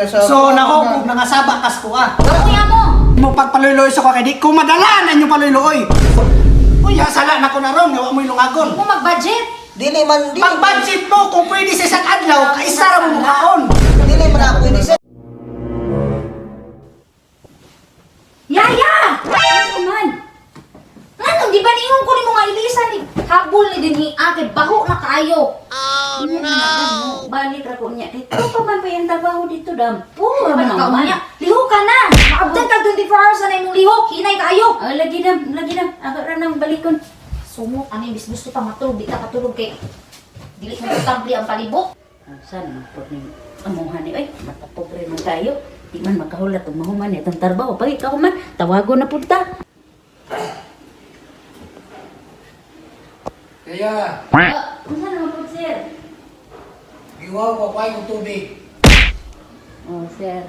So nahugog na nga saba kas ko ah. Kuya mo! Mo pagpaluloy sa ko kay di ko madala na inyo paluloy. Uy, sala na ko na ron, gawa mo ilungagon. Hindi mo mag-budget. Dili man, Pag-budget mo kung pwede sa isang adlaw, kaisa ra mo mukhaon. dili man ako ini sir. Yaya! Ano man? Ano, di ba niyon ko ni mo nga ilisan ni habol ni din ni ate, baho na kayo. Oh no! Balik ra ko niya. Dito pa man pa yung trabaho dito, dampo. Balik ka niya. Lihok ka na! Maabdan ka 24 hours na yung lihok. Hinay kayo. Lagi na. Ako ra nang balikon. Sumok, ano yung gusto pa matulog. Di ka katulog kay dili mo tambli ang palibok. Saan mo po ni amuhan ni ay matapobre man tayo. Di man makahulat og mahuman ni atong trabaho. Pag ikaw man tawagon na punta. Kaya, Unsa naman po, sir? iwaw ko kway ng tubig. Oh, sir.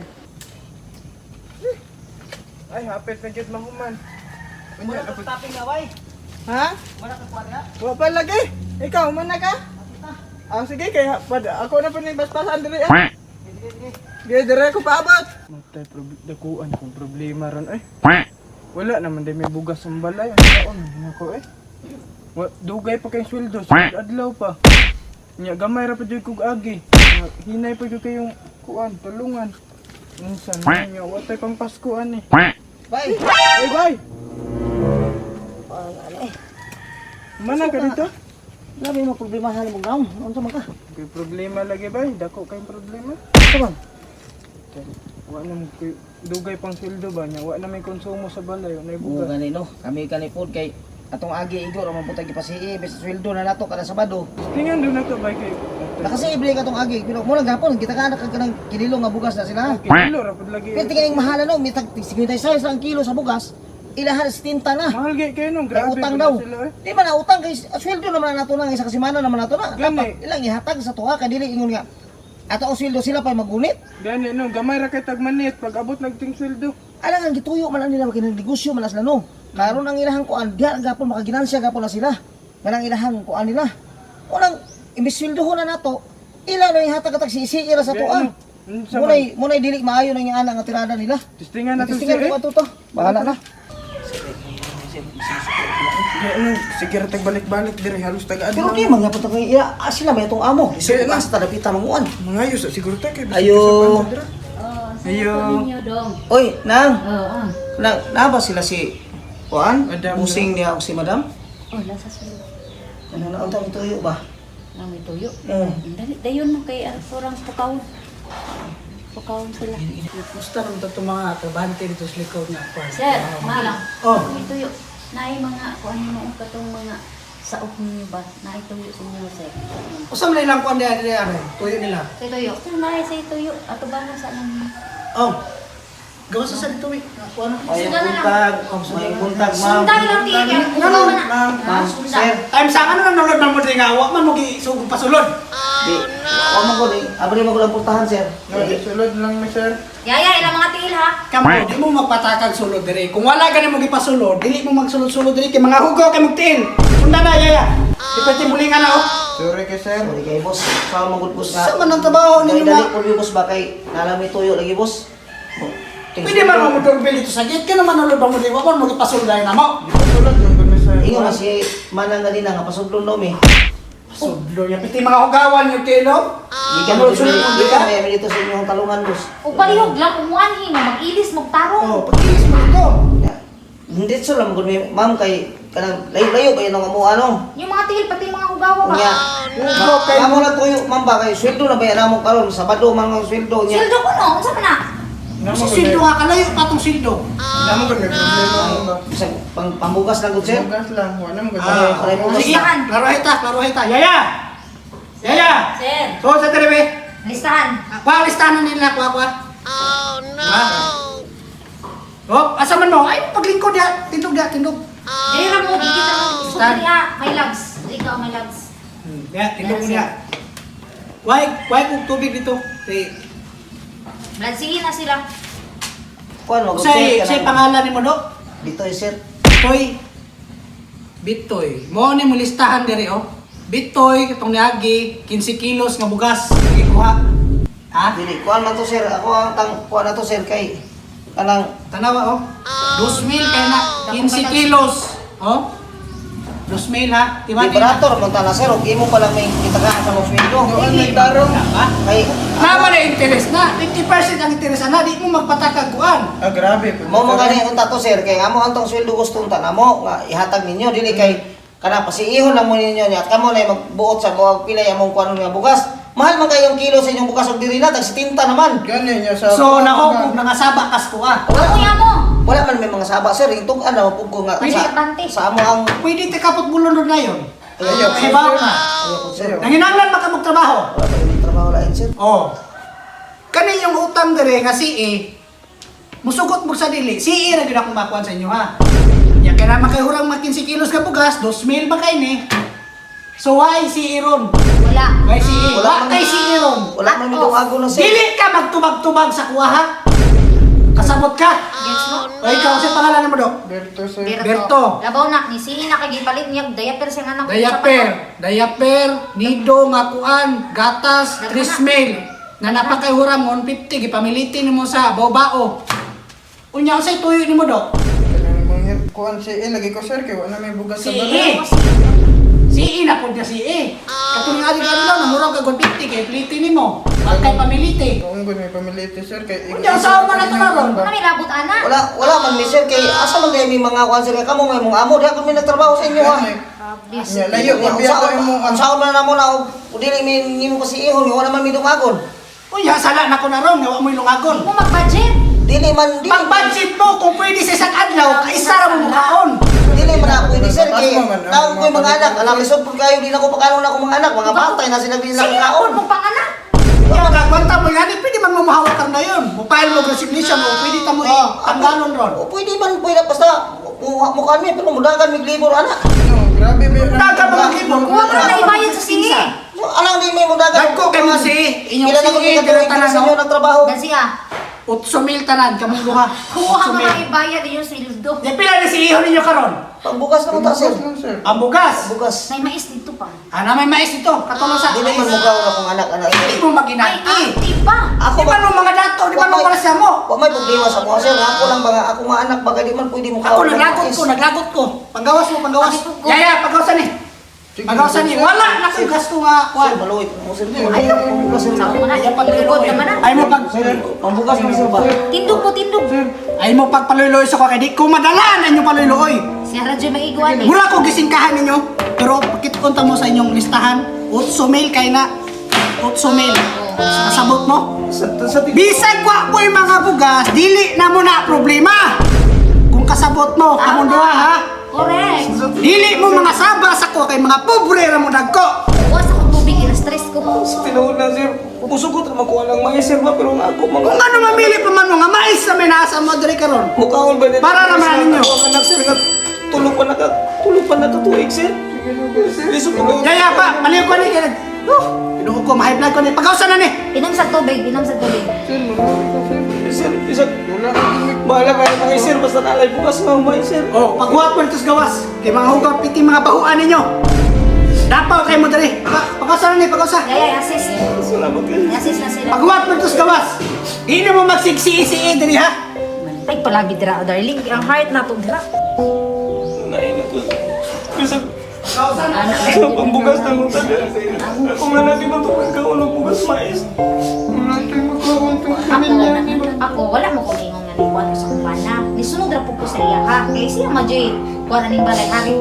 Ay, hapit na gyud mahuman. Muna ka taping away. Ha? Muna ka kwarya. Wa pa lagi. Ikaw man na ka? Ah, sige kay ako na pa ni baspasan diri ah. Sige, dire ko paabot. Matay dakuan kung problema ron ay. Wala naman day may bugas ang balay. Ang taon nako eh. Dugay pa kay sweldo, sa adlaw pa. Nya gamay ra pa jud kog agi. Hinay pa jud kayong kuan, tulungan. Minsan nya wa tay pang Pasko ani. Bye. Ay, bye. Ano eh. Mana ka dito? Labi mo problema sa mo gaon. Unsa man ka? May problema lagi ba? Dako kayong problema? Unsa man? Wa na mo kay dugay pang sweldo ba nya? Wa na may konsumo sa balay, na Buga bugas. ni no. Kami kanipod kay atong agi igor man putay gipasihi bis sweldo na nato kada Sabado. Tingnan do na to ba kay. Nakasibre ka tong agi pero mo lang gapon kita ka kanang kinilo nga bugas na sila. Kilo ra pud lagi. Pero tingin mahala no, may tag 56 ang kilo sa bugas. Ilahan sa tinta na. Mahal gay kayo nung Kay grabe utang pud daw. sila eh. Di ba na utang kay sweldo naman nato na isa ka semana naman nato na. Gani. Dapat ilang ihatag sa tuwa kay dili ingon nga. Ato ang sweldo sila pa magunit. Gani no, gamay ra kay tagmanit pag abot nagting sweldo. Alang ang gituyo man ang nila makinang negosyo man sila no. Karon ang ilahang kuan diha gapon makaginansya gapon na sila. Kanang ilahang kuan nila. Unang imbis sweldohon na nato, ila na ihatag katag siira sa tuwa. Munay dili maayo na yung anak nga tirada nila. Tistingan na to Tistingan siya. ko to. Bahala na. Sige ra tagbalik-balik dire halos tagaan. Pero di mga puto kay iya sila may itong amo. Sige Isa na. basta dapita manguan. Mangayos siguro ta kay. Ayo. Oh, sir, Ayo. ninyo dong. Oy, nang. Oo. Na ba sila si kuan? Madam, Busing niya o si madam? Oh, nasa sulo. Ano na untang tuyo ba? Nang may tuyo. Mm. Dayon mo kay orang pukawon. Pukawon sila. Gusto naman ito mga trabante dito sa likod nga. Sir, malang. Oh. May tuyo. Naay mga kuan mo katong mga saok niyo ba? Naay tuyo sa inyo, sir. Usam na ilang kuan diyan tuyo nila. Sa tuyo. Sir, naay sa tuyo. Ato ba mo sa nang Oh. Gawa sa dito wi. Kuan. May Sundan na lang. buntag, may buntag ma'am. Sundan lang tiya kay Ano, kumawa na. Ma'am, sir. Time sa ano nang nulod man mo di nga wa man mo gisugod pasulod. Di, o mo ko di. Abri mo ko lang pultahan, sir. Sulod lang mi sir. Yaya, ilang mga tiil ha? Kamo di mo magpatakag sulod diri. Kung wala gani mo gipasulod, dili mo magsulod-sulod diri kay mga hugaw kay mugtiin. Sunda na yaya. Ipati bulingan na oh. Sorry kay sir. Sorry kay boss. Sa mo gud boss Sa man ang trabaho ninyo Dali ma. ko boss ba kay nalamay tuyo lagi boss. Pwede man mo doorbell ito sa gate ka naman nulod ba mo di wa man mo gipasulod na mo. Sulod lang gud mi sir. Ingon na si manang ganina nga pasudlon daw mi. Sudlo ya piti mga hugawan yung tilo. Gikan mo gikan may dito sa inyong talungan boss. O palihog lang umuanhin mo, mag-ilis, magtarong. Oh, pagkis mo ito. Hindi sa lang gud mi ma'am kay kanang layo-layo ba yun ang amo ano? Yung mga tiil, pati mga hugawa ba? Nya. Hugaw kay Amo lang tuyo ma'am ba kay sweldo na ba yan amo karon Sabado man ang sweldo niya. Sildo ko no, unsa man na? Sa sildo nga kalayo patong sildo. Namo gud may problema ba? Bisag pambugas lang gud sir. Bugas lang, wa nang gud. Aray mo Sige, klaro hita. Yaya. Yaya. Sir, So sa terebe. listahan. Kwa listahan nila kwa. Oh no. Oh, asa man mo? Ay paglingkod ya, tindog. Dili ra mo, gigit ra mo. Gusto Stand. niya, may loves. Ikaw, may loves. Ya, tindog mo niya. Why kung tubig dito? Sige na sila. Kuan mo Say pangalan nimo do? Dito sir. Bitoy. Mo ni mo listahan diri oh. Bitoy katong niagi 15 kilos nga bugas gikuha. Ha? Dili, kuan man to sir. Ako ang kuan na to sir kay kanang Tanawa, oh. 2,000 kaya na 15 kilos. Oh? 2,000 ha? Diba? liberator man ta na sir. Og imo pa lang may itagaan sa mong sweldo. Doon nagtarong. Ha? Kay Nama na interest na. 50% ang interest na. Di mo magpatakag kuan. Ah, grabe. mo mga gani unta to sir kay amo antong sweldo gusto unta namo nga ihatag ninyo dili kay kana pasiihon lang mo ninyo niya at kamo na magbuot sa mo pilay among kuan nga bugas. Mahal man kayong kilo sa inyong bukas og diri na tag 70 naman. Ganin niya sa... So, nahukog nangasaba kas kuha. Ako niya mo. Wala man may mga saba sir, itong ano pug ko nga Pwede abante. sa amo ang Pwede te kapot bulon na yun. ayaw Ay, bawa ka. sir. Nanginanglan baka magtrabaho. Wala pa yung trabaho lain sir. Oh. Kani yung utang dire nga CE. Musugot mo sa dili. CE ra gyud akong makuan sa inyo ha. Ya kaya naman kay hurang 15 kilos ka bugas, 2,000 ba kay ni? So why CE ron? Wala. Why CE? Wala Wala man- kay CE ron. Wala man may dungago na sir. Dili ka magtubag-tubag sa kuha ha. Kasabot ka. Gets mo? O ikaw sa pangalan mo do? Berto sir. Berto. Labaw na ni Sili na kay gipalit niya diaper sa anak. Diaper, nido nga kuan, gatas, Daghan na. trismail. Na napakay huram 150 gipamiliti nimo sa bao-bao. Unya unsay tuyo nimo do? Kanang manghir kuan si lagi ko sir kay wala may bugas sa CE. balay. CE na pud niya CE. Katong nga adlaw lang nahurang ka 150 kay piliti nimo. Pagkay pamiliti. Kung may pamiliti sir kay Unya sa man ato na ron. Ano may labot ana? Wala man mi sir kay asa man kay may mga kuan sir kamo may mga amo diha kami nagtrabaho sa inyo ha. Obvious. Nya layo man biya ko imong Ang saan man namo na og dili mi nimo kasi ihon wala man mi dumagon. Unya sala na ko na ron nga wa mo ilungagon. Mo mag-budget. Dili man dili. Pag-budget mo kung pwede sa isang adlaw, kaisa ra mo mukaon. Dili man ako pwede sir kay Mas man, taon ko yung mga anak. Alam isod pud kayo di na ko pagkaon na akong mga anak. Mga bantay na sila din lang Sige kaon. mo panganak. Kaya magkakwanta mo yan, pwede man mamahawak ka na yun. Mupile mo resignation mo, pwede ta mo tanggalon ron. O pwede man pwede basta mukhaan mi pero mudagan mi libor ana. No, grabe ba yun? Daga mga kibon, Kuha mo na ibayad sa Sili. Alang di may mudagan. Dagko kay mo si inyong Kailan ako sige, kita pero tanan sa inyo no. nagtrabaho. Dan siya. 8,000 tanan, kamong duha. Kuha mo 8,000. na ibayad yung sweldo. Di pila ni si Iho ninyo karon? Pagbukas na mo ta sir. Bukas lang sir. Ang bugas. Bukas. May mais dito pa. Ana may mais ito, katulong sa Dili man mugaw na akong anak. Hindi mo Ay, maginati. ati pa. Ako Di ba nung mga dato, di ba nung para sa mo? Wa may problema sa mga sir. Ako lang ba ako nga anak baga di man pwede mo Ako naglagot ko. Panggawas mo, panggawas. Paggawas ko. Yaya, panggawasan ni. Panggawasan ni. Wala na ko'y gasto nga. Sir, Kuan. maluwit mo sir. Ayaw. Sa mo na. Ilugod naman na. Ay mo pag Pambukas mo sir ba? Tindog po, tindog. ay mo pagpaluloy sa ko kay di ko madala na inyo paluloy. Si Radyo may iguan eh. Mura ko gisingkahan ninyo, pero pakitunta mo sa inyong listahan, 8,000 kay na 8,000. Kasabot mo? Sa Bisag wa po yung mga bugas, dili na mo na problema. Kung kasabot mo, kamong duha ha. Correct. Dili mo mga saba sa ko kay mga pobre ra mo dagko. Buwas ako tubig, ina-stress ko. Tinuod na sir, pusugot na makuha lang mga sir ba, pero nga ako mga Kung ano mamili pa man mo nga mais na may nasa mo diri karon. mukhaon ba nito? Para naman ninyo. Ako ang anak sir, nga tulog pa nakatuig sir. Lisod ko. Yaya pa, maliw ko ni kay. Pinuho ko, mahay blood ko ni. Pagkausan na ni. Inom sa tubig, inom sa tubig. Sir, maluwit ka sir. Sir, isang Wala kang bahala kayo mga sir, basta nalay bukas nga mga sir. Oh, paghuwat mo dito sa gawas. Kay mga hugaw piti mga bahuan ninyo. Dapaw kay mo diri. Pagkausan na ni, pagkausan. Yaya, assist. Salamat kayo. Assist na sila. Paghuwat mo dito sa gawas. Hindi mo magsiksi-isi diri ha. Ay, palagi dira, darling. Ang heart na to dira. Nain na to. Bisa, Pagkausan na. sa pambugas na mong taga. Kung nga natin matulog ka, walang bugas mais. Wala tayong magkakaroon ng Ako, pamilya. ako, wala mo kong ingong nga liwat ko sa kumpana. Nisunod ra po ko sa iya ha. Kaya siya majoy. Kuha na ning balay hari.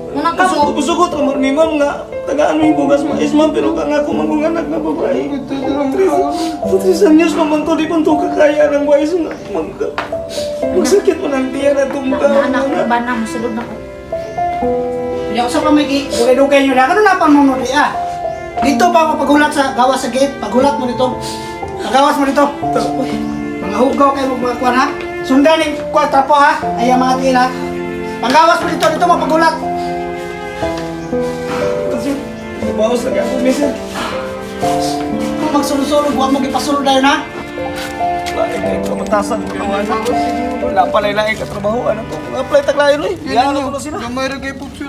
Muna ka mo. Pusugot ramon ni ma'am nga, tagaan mo yung bugas mais ma'am, pero ka nga kung mangunganak na babae. Ito lang bro. Putrisan news naman to, di pa to kakaya ng wais nga. Magsakit mo ng tiyan at tumba. Anak, bana mo sulod na ko. Hindi ako sa pamigi. Dugay-dugay nyo na. Ano na pamunod ah? Dito pa ako paghulat sa gawas sa gate. Paghulat mo dito. Pagawas mo dito. Mga hugaw kayo mga kuwan ha. Sundan yung kuwan trapo ha. Ay ang mga tila. Pagawas mo dito. Dito mo paghulat. Kasi, bumawas na ako, mister. Kung magsulod-sulod, huwag mo ipasulod na yun ha. Lain kayo kamatasan ko yung ano. Wala pala yung lain katrabaho. Ano to? Mga apply taglayan, oy. Yan ako na sila. Gamay rin kayo po sir.